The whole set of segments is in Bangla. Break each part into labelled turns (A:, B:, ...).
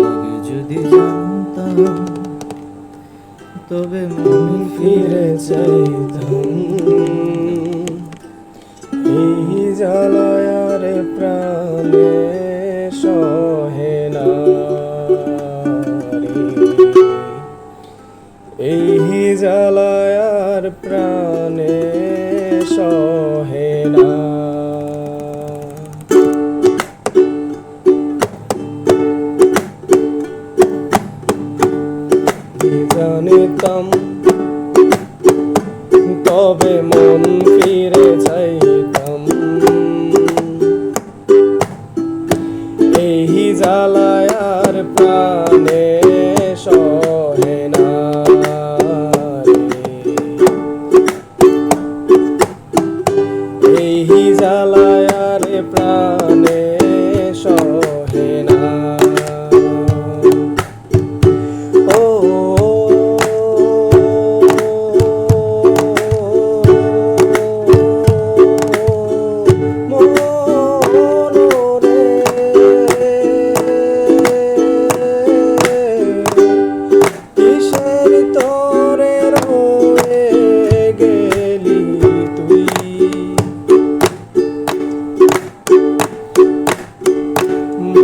A: আগে যদি জানতাম তবে মন ফিরে চাইতাম।
B: এই জ্বালায়ার প্রাণে সহে না রে, এই জ্বালায়ার প্রাণে সহে না। জানিতাম তবে মন ফিরে চাইতাম। এই জ্বালায়ার প্রাণে সহে না রে, এই জ্বালায়ার প্রাণে সহে না।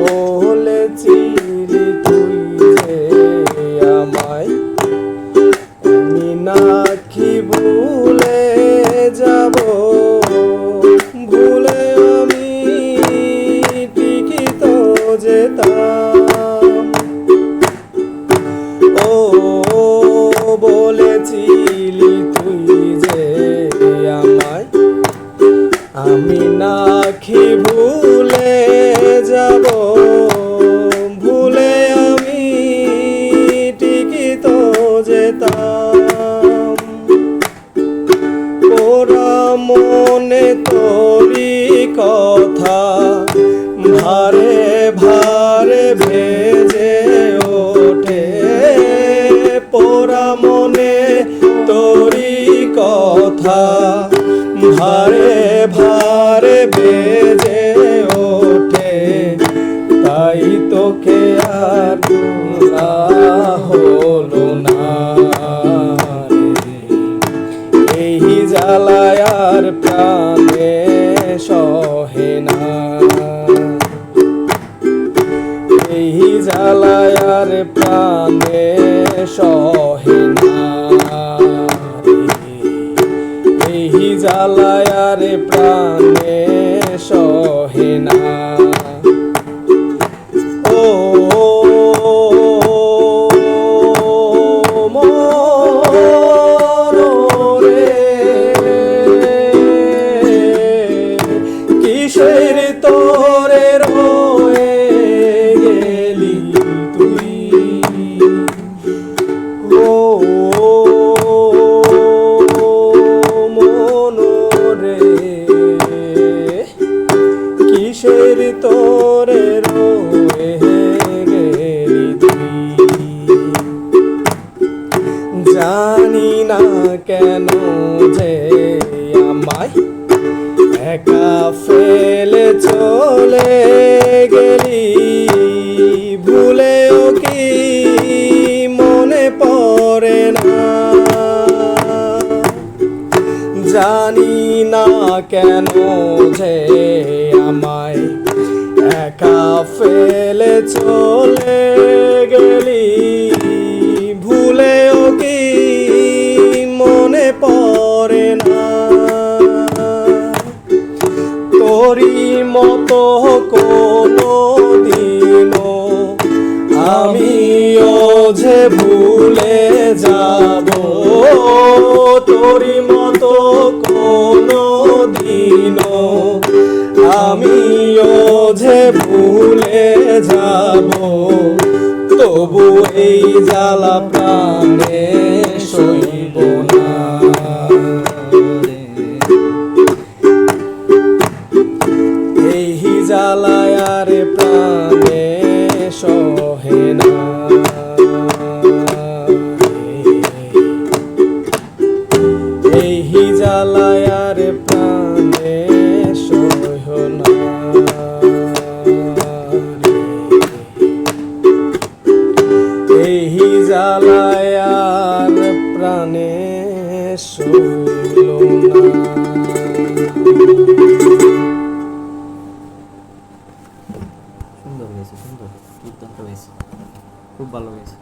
B: বলেছিলি তুই যে আমায়, আমি নাকি ভুলে যাব, ভুলে আমি ঠিকই তো যেতাম। ও বলেছিলি তুই যে আমায়, আমি নাকি ভুলে যাব, ভুলে আমি ঠিকই তো যেতাম। ওরা মনে তোরি কথা ভারে ভারে ভেজে ওঠে, পোড়া মনে তোরি কথা ভারে ভারে বেজে ওঠে। তাই তোকে আর ভোলা হলো না রে, এই জ্বালায়ার প্রাণে সহে না, এই জ্বালায়ার প্রাণে সহে না রে, এই জ্বালায়ার প্রাণে সহে না। ও মনরে কিসের তোরে রয়ে গেলি তুই, ও মনরে কিসের তোরে রয়ে গেলি তুই। জানি না কেন যে আমায় একা ফেলে চলে গেলি, ভুলেও কি মনে পড়ে না। জানি না কেন যে আমায় একা ফেলে চলে গেলি, ভুলেও কি মনে পড়ে না। তোরি মতো কোনো দিনও আমিও যে ভুলে যাব, তোরি মতো কোনো দিনও আমিও যে ভুলে যাব, তবু এই জ্বালা প্রাণে সইব না রে, এই জ্বালায়ার প্রাণে সহে না রে, এই জ্বালায়ার প্রাণে সহ না রে। জ্বালায় আর প্রাণে সইল না।
A: সুন্দর হয়েছে, সুন্দর, দুর্দান্ত হয়েছে, খুব ভালো হয়েছে।